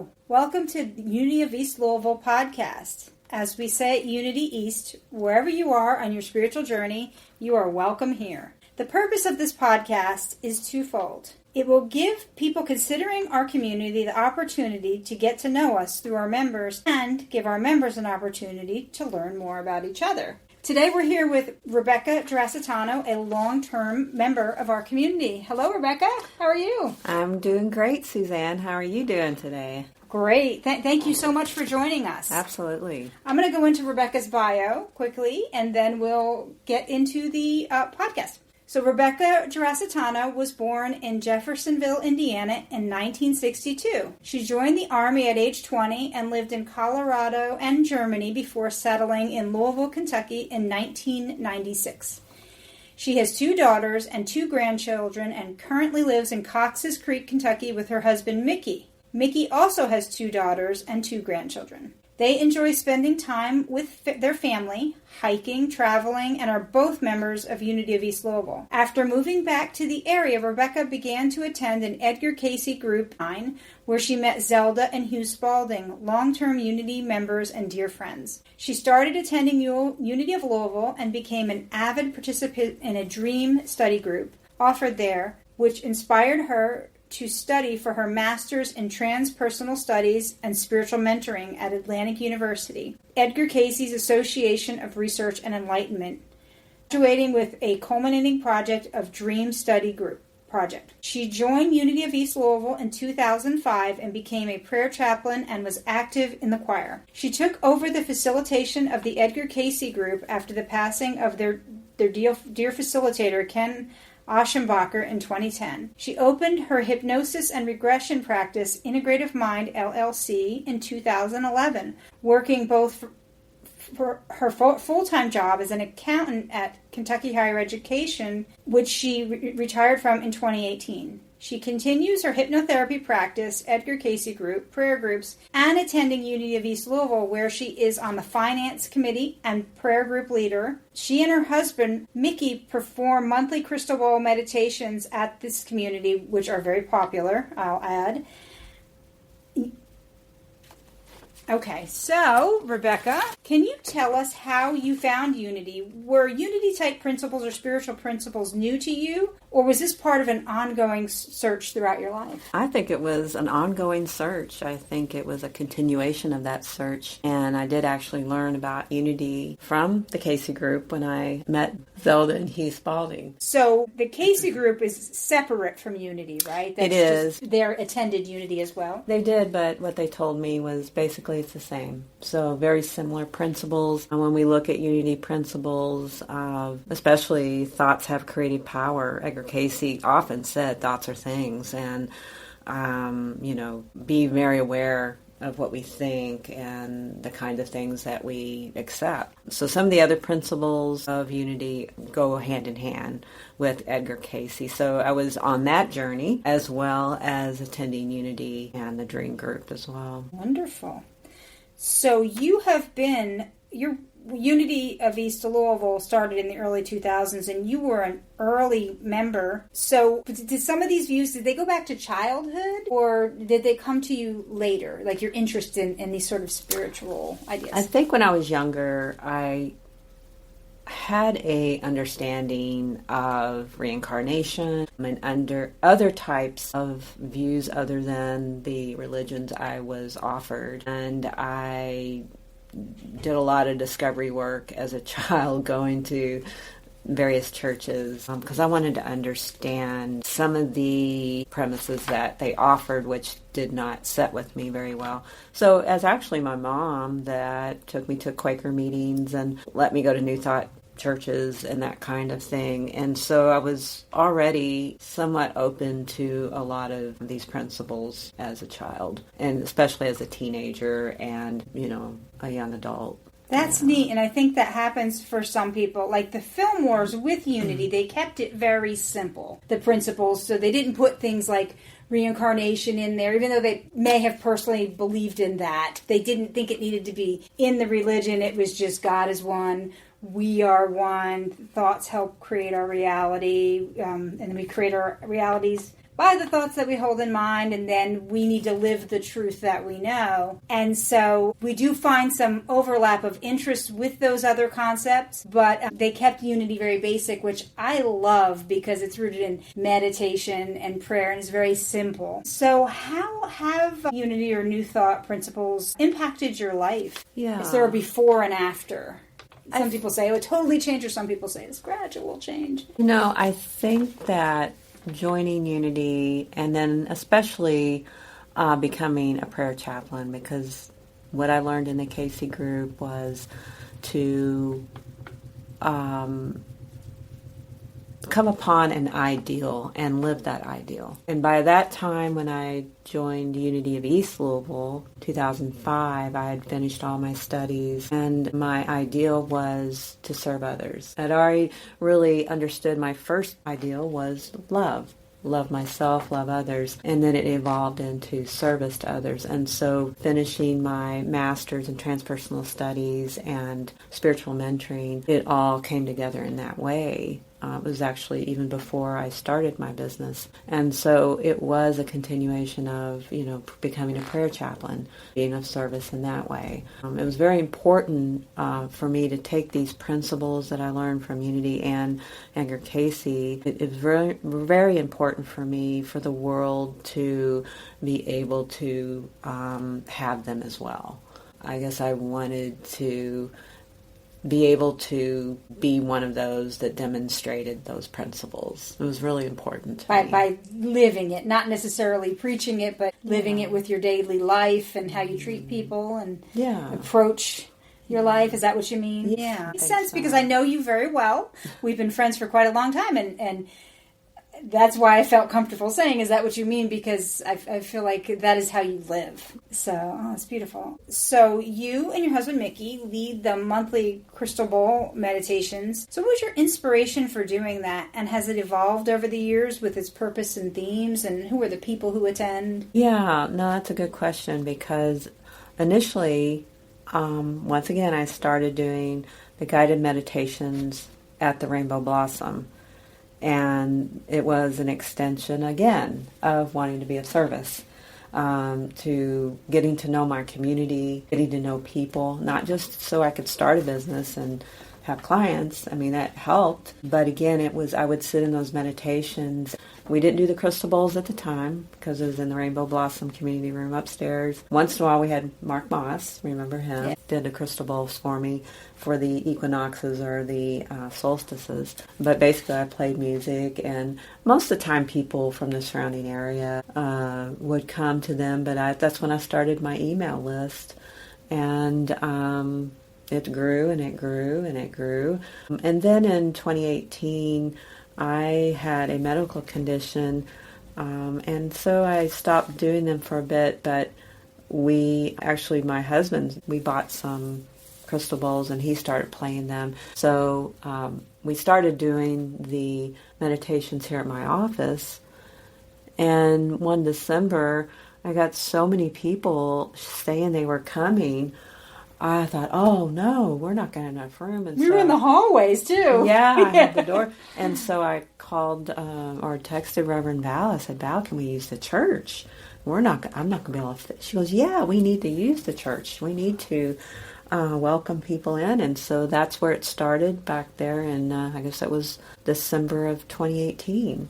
Hello, welcome to the Unity of East Louisville podcast. As we say at Unity East, wherever you are on your spiritual journey, you are welcome here. The purpose of this podcast is twofold. It will give people considering our community the opportunity to get to know us through our members and give our members an opportunity to learn more about each other. Today we're here with Rebecca Geracitano, a long-term member of our community. Hello, Rebecca. How are you? I'm doing great, Suzanne. How are you doing today? Great. Thank you so much for joining us. Absolutely. I'm going to go into Rebecca's bio quickly, and then we'll get into the podcast. So Rebecca Geracitano was born in Jeffersonville, Indiana in 1962. She joined the Army at age 20 and lived in Colorado and Germany before settling in Louisville, Kentucky in 1996. She has 2 daughters and 2 grandchildren and currently lives in Cox's Creek, Kentucky with her husband, Mickey. Mickey also has 2 daughters and 2 grandchildren. They enjoy spending time with their family, hiking, traveling, and are both members of Unity of East Louisville. After moving back to the area, Rebecca began to attend an Edgar Cayce group where she met Zelda and Hugh Spalding, long-term Unity members and dear friends. She started attending Unity of Louisville and became an avid participant in a dream study group offered there, which inspired her to study for her master's in transpersonal studies and spiritual mentoring at Atlantic University, Edgar Cayce's Association of Research and Enlightenment, graduating with a culminating project of Dream Study Group project. She joined Unity of East Louisville in 2005 and became a prayer chaplain and was active in the choir. She took over the facilitation of the Edgar Cayce group after the passing of their dear facilitator, Ken Aschenbacher, in 2010. She opened her hypnosis and regression practice, Integrative Mind LLC, in 2011, working both for her full-time job as an accountant at Kentucky Higher Education, which she retired from in 2018. She continues her hypnotherapy practice, Edgar Cayce group, prayer groups, and attending Unity of East Louisville, where she is on the finance committee and prayer group leader. She and her husband, Mickey, perform monthly crystal ball meditations at this community, which are very popular, I'll add. Okay, so, Rebecca, can you tell us how you found Unity? Were Unity-type principles or spiritual principles new to you, or was this part of an ongoing search throughout your life? I think it was an ongoing search. I think it was a continuation of that search. And I did actually learn about Unity from the Cayce group when I met Zelda and Hugh Spalding. So the Cayce group is separate from Unity, right? It is. They attended Unity as well? They did, but what they told me was basically it's the same. So very similar principles. And when we look at Unity principles, especially thoughts have creative power, Edgar Cayce often said thoughts are things, and be very aware of what we think and the kind of things that we accept. So some of the other principles of Unity go hand in hand with Edgar Cayce. So I was on that journey as well as attending Unity and the Dream Group as well. Wonderful. So your Unity of East Louisville started in the early 2000s, and you were an early member. So did some of these views, did they go back to childhood, or did they come to you later, like your interest in these sort of spiritual ideas? I think when I was younger, I had a understanding of reincarnation and under other types of views other than the religions I was offered. And I did a lot of discovery work as a child, going to various churches because I wanted to understand some of the premises that they offered, which did not set with me very well. So as actually my mom that took me to Quaker meetings and let me go to New Thought churches and that kind of thing. And so I was already somewhat open to a lot of these principles as a child, and especially as a teenager and, a young adult. That's neat, and I think that happens for some people. Like the film wars with Unity, they kept it very simple, the principles, so they didn't put things like reincarnation in there, even though they may have personally believed in that. They didn't think it needed to be in the religion. It was just God is one, we are one, thoughts help create our reality, and we create our realities by the thoughts that we hold in mind, and then we need to live the truth that we know. And so we do find some overlap of interest with those other concepts, but they kept unity very basic, which I love because it's rooted in meditation and prayer and is very simple. So how have unity or new thought principles impacted your life? Yeah. Is there a before and after? Some people say, oh, it totally changed, or some people say it's gradual change. I think that joining Unity and then especially becoming a prayer chaplain, because what I learned in the Casey group was to come upon an ideal and live that ideal. And by that time, when I joined Unity of East Louisville, 2005, I had finished all my studies, and my ideal was to serve others. I'd already really understood my first ideal was love. Love myself, love others, and then it evolved into service to others. And so finishing my master's in transpersonal studies and spiritual mentoring, it all came together in that way. It was actually even before I started my business. And so it was a continuation of, becoming a prayer chaplain, being of service in that way. It was very important for me to take these principles that I learned from Unity and Edgar Casey. It was very, very important for me for the world to be able to have them as well. I guess I wanted to be able to be one of those that demonstrated those principles. It was really important to me. By living it, not necessarily preaching it, but living it with your daily life and how you treat people and approach your life. Is that what you mean? Yeah. Makes sense, because I know you very well. We've been friends for quite a long time, and that's why I felt comfortable saying, is that what you mean? Because I feel like that is how you live. So, it's beautiful. So you and your husband, Mickey, lead the monthly Crystal Bowl meditations. So what was your inspiration for doing that? And has it evolved over the years with its purpose and themes? And who are the people who attend? Yeah, no, that's a good question, because initially, once again, I started doing the guided meditations at the Rainbow Blossom. And it was an extension, again, of wanting to be of service, to getting to know my community, getting to know people, not just so I could start a business and have clients. I mean, that helped. But again, I would sit in those meditations. We didn't do the crystal bowls at the time because it was in the Rainbow Blossom community room upstairs. Once in a while we had Mark Moss, remember him, did the crystal bowls for me for the equinoxes or the solstices. But basically I played music, and most of the time people from the surrounding area would come to them, but that's when I started my email list. And it grew and it grew and it grew. And then in 2018, I had a medical condition, and so I stopped doing them for a bit, but my husband, we bought some crystal bowls and he started playing them. So we started doing the meditations here at my office, and one December, I got so many people saying they were coming. I thought, oh no, we're not getting enough room. And we were in the hallways too. Yeah, I had the door. And so I called or texted Reverend Val. I said, Val, can we use the church? I'm not going to be able to fit. She goes, yeah, we need to use the church. We need to welcome people in. And so that's where it started back there. And I guess that was December of 2018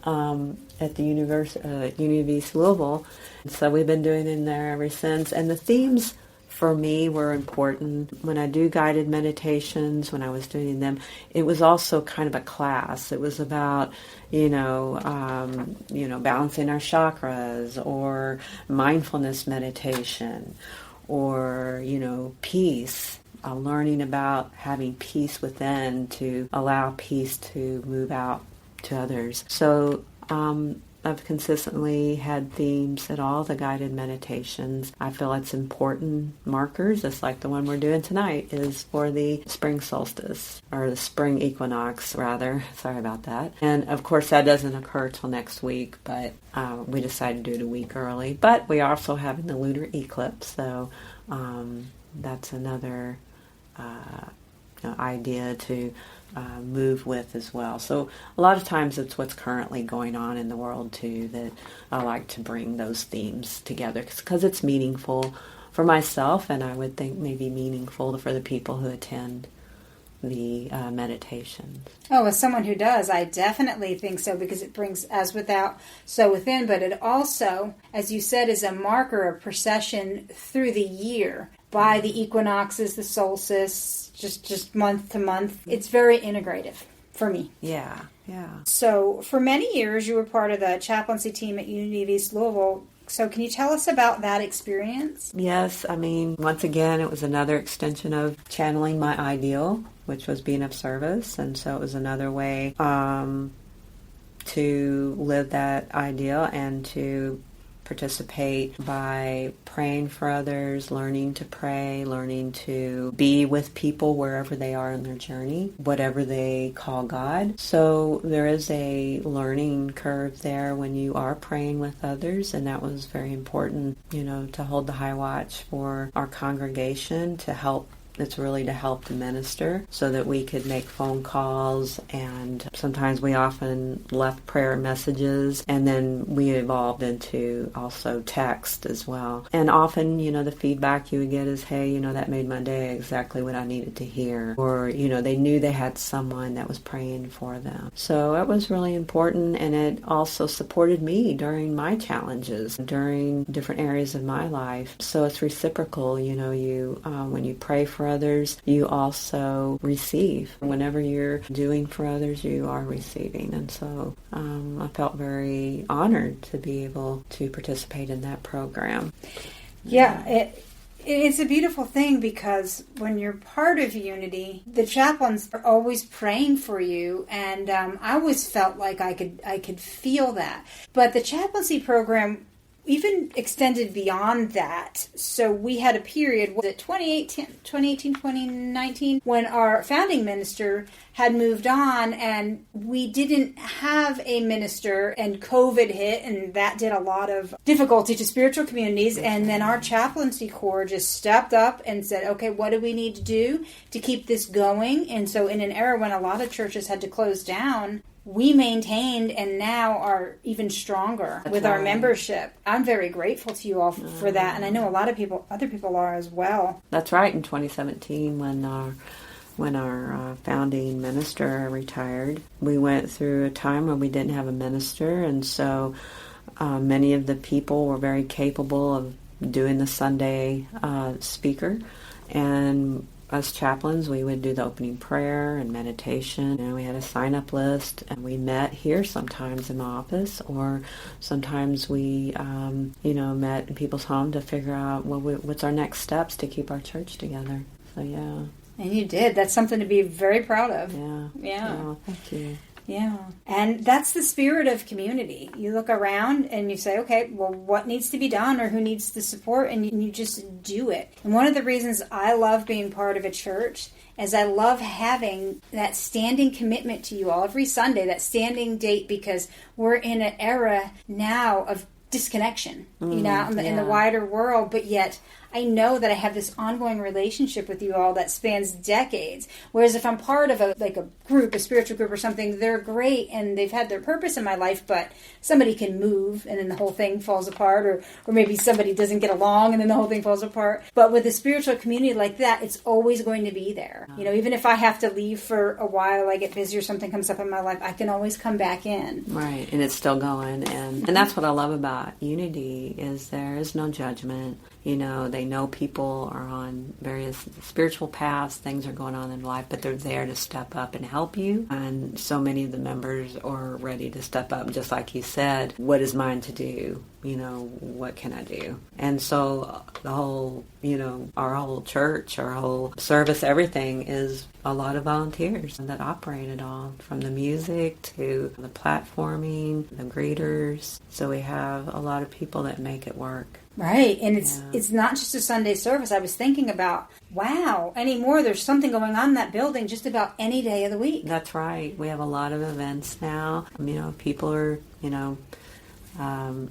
at the University of East Louisville. And so we've been doing it in there ever since. And the themes for me were important. When I do guided meditations, when I was doing them, it was also kind of a class. It was about, balancing our chakras, or mindfulness meditation, or, peace, learning about having peace within to allow peace to move out to others. So I've consistently had themes at all the guided meditations. I feel it's important markers, just like the one we're doing tonight, is for the spring solstice, or the spring equinox, rather. Sorry about that. And, of course, that doesn't occur till next week, but we decided to do it a week early. But we are also having the lunar eclipse, so that's another idea to move with as well. So a lot of times it's what's currently going on in the world too that I like to bring those themes together because it's meaningful for myself, and I would think maybe meaningful for the people who attend the meditations. Oh, as someone who does, I definitely think so, because it brings as without, so within, but it also, as you said, is a marker, a procession through the year by the equinoxes, the solstice, just month to month. It's very integrative for me. Yeah. So for many years, you were part of the chaplaincy team at Unity of East Louisville. So can you tell us about that experience? Yes, I mean, once again, it was another extension of channeling my ideal, which was being of service. And so it was another way to live that ideal and to participate by praying for others, learning to pray, learning to be with people wherever they are in their journey, whatever they call God. So there is a learning curve there when you are praying with others, and that was very important, to hold the high watch for our congregation, to help. It's really to help the minister so that we could make phone calls, and sometimes we often left prayer messages, and then we evolved into also text as well. And often, the feedback you would get is, hey, that made my day exactly what I needed to hear. Or, they knew they had someone that was praying for them. So it was really important, and it also supported me during my challenges, during different areas of my life. So it's reciprocal, when you pray for others, you also receive. Whenever you're doing for others, you are receiving. And so I felt very honored to be able to participate in that program. Yeah, it's a beautiful thing, because when you're part of Unity, the chaplains are always praying for you, and I always felt like I could feel that. But the chaplaincy program even extended beyond that. So we had a period, was it 2018, 2019, when our founding minister had moved on, and we didn't have a minister, and COVID hit, and that did a lot of difficulty to spiritual communities. And then our chaplaincy corps just stepped up and said, okay, what do we need to do to keep this going? And so in an era when a lot of churches had to close down, we maintained and now are even stronger with our membership. I'm very grateful to you all for that, and I know a lot of other people are as well. That's right. In 2017, when our founding minister retired, we went through a time where we didn't have a minister, and so many of the people were very capable of doing the Sunday speaker, and us chaplains, we would do the opening prayer and meditation, and we had a sign-up list, and we met here sometimes in my office, or sometimes we, met in people's home to figure out what's our next steps to keep our church together. So, yeah. And you did. That's something to be very proud of. Yeah. Thank you. Yeah. And that's the spirit of community. You look around and you say, okay, well, what needs to be done, or who needs the support? And you just do it. And one of the reasons I love being part of a church is I love having that standing commitment to you all every Sunday, that standing date, because we're in an era now of disconnection, in the wider world, but yet I know that I have this ongoing relationship with you all that spans decades. Whereas if I'm part of a group, a spiritual group or something, they're great and they've had their purpose in my life, but somebody can move and then the whole thing falls apart, or maybe somebody doesn't get along and then the whole thing falls apart. But with a spiritual community like that, it's always going to be there. Even if I have to leave for a while, I get busy or something comes up in my life, I can always come back in. Right, and it's still going. And that's what I love about Unity, is there is no judgment. They know people are on various spiritual paths, things are going on in life, but they're there to step up and help you. And so many of the members are ready to step up, just like you said, what is mine to do? What can I do? And so the whole, our whole church, our whole service, everything is a lot of volunteers that operate it all, from the music to the platforming, the greeters. So we have a lot of people that make it work. Right, and it's not just a Sunday service. I was thinking about, wow, anymore there's something going on in that building just about any day of the week. That's right. We have a lot of events now. People are,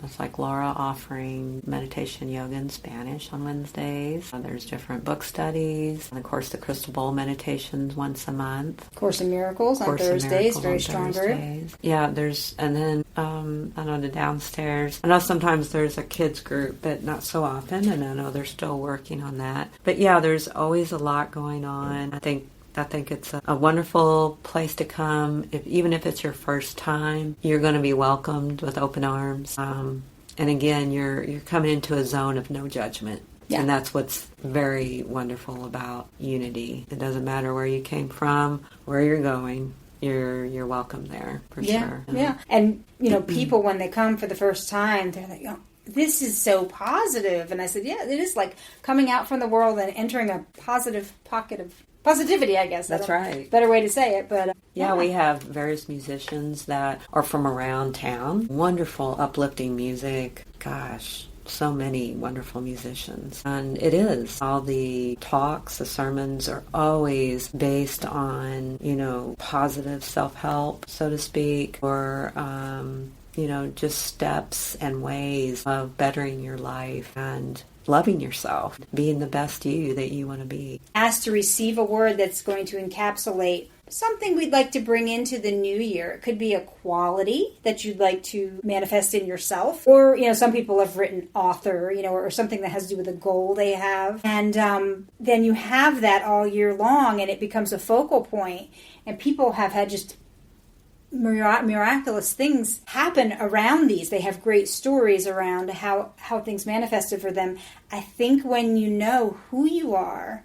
It's like Laura offering meditation yoga in Spanish on Wednesdays. There's different book studies. And of course, the Crystal Bowl meditations once a month. Course in Miracles on Thursdays, very strong group. Yeah, and then I know the downstairs. I know sometimes there's a kids group, but not so often. And I know they're still working on that. But yeah, there's always a lot going on. I think it's a wonderful place to come. Even if it's your first time, you're going to be welcomed with open arms. And again, you're coming into a zone of no judgment. Yeah. And that's what's very wonderful about unity. It doesn't matter where you came from, where you're going. You're welcome there for sure. Yeah. And people when they come for the first time, they're like, oh, this is so positive. And I said, yeah, it is like coming out from the world and entering a positive pocket of positivity, I guess. That's right. Better way to say it, but yeah, we have various musicians that are from around town. Wonderful, uplifting music. Gosh, so many wonderful musicians. And it is. All the talks, the sermons are always based on, positive self-help, so to speak, or just steps and ways of bettering your life and loving yourself, being the best you that you want to be. Asked to receive a word that's going to encapsulate something we'd like to bring into the new year. It could be a quality that you'd like to manifest in yourself. Or, some people have written author, or something that has to do with a goal they have. And then you have that all year long and it becomes a focal point. And people have had just miraculous things happen around these. They have great stories around how things manifested for them. I think when you know who you are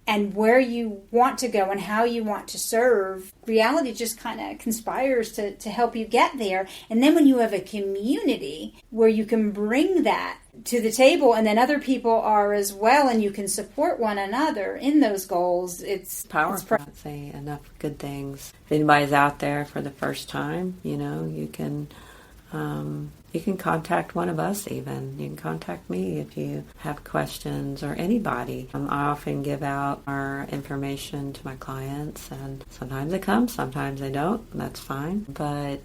and where you want to go and how you want to serve, reality just kind of conspires to help you get there. And then when you have a community where you can bring that to the table and then other people are as well and you can support one another in those goals, it's powerful. I can't say enough good things. If anybody's out there for the first time, you can contact one of us even. You can contact me if you have questions or anybody. I often give out our information to my clients and sometimes they come, sometimes they don't. That's fine. But,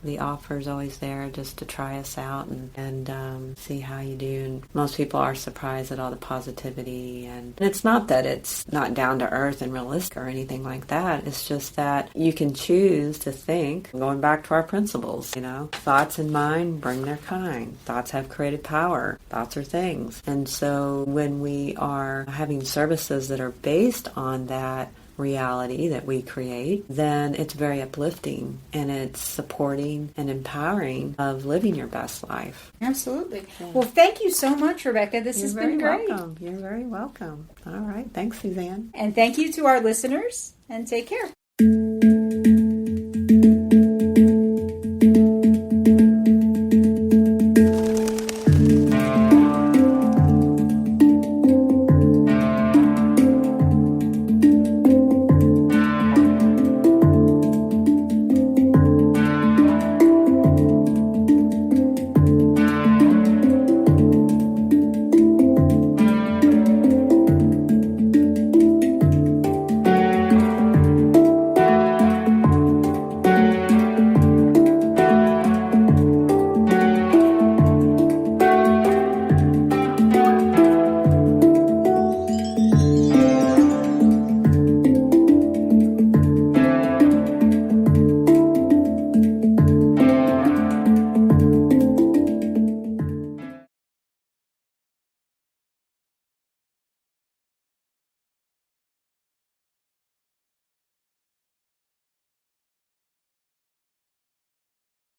the offer is always there just to try us out and see how you do. And most people are surprised at all the positivity. And it's not that it's not down to earth and realistic or anything like that. It's just that you can choose to think, going back to our principles, thoughts in mind bring their kind. Thoughts have creative power. Thoughts are things. And so when we are having services that are based on that reality that we create, then it's very uplifting and it's supporting and empowering of living your best life. Absolutely. Yeah. Well, thank you so much, Rebecca. This has been great. Welcome. You're very welcome. All right. Thanks, Suzanne. And thank you to our listeners, and take care.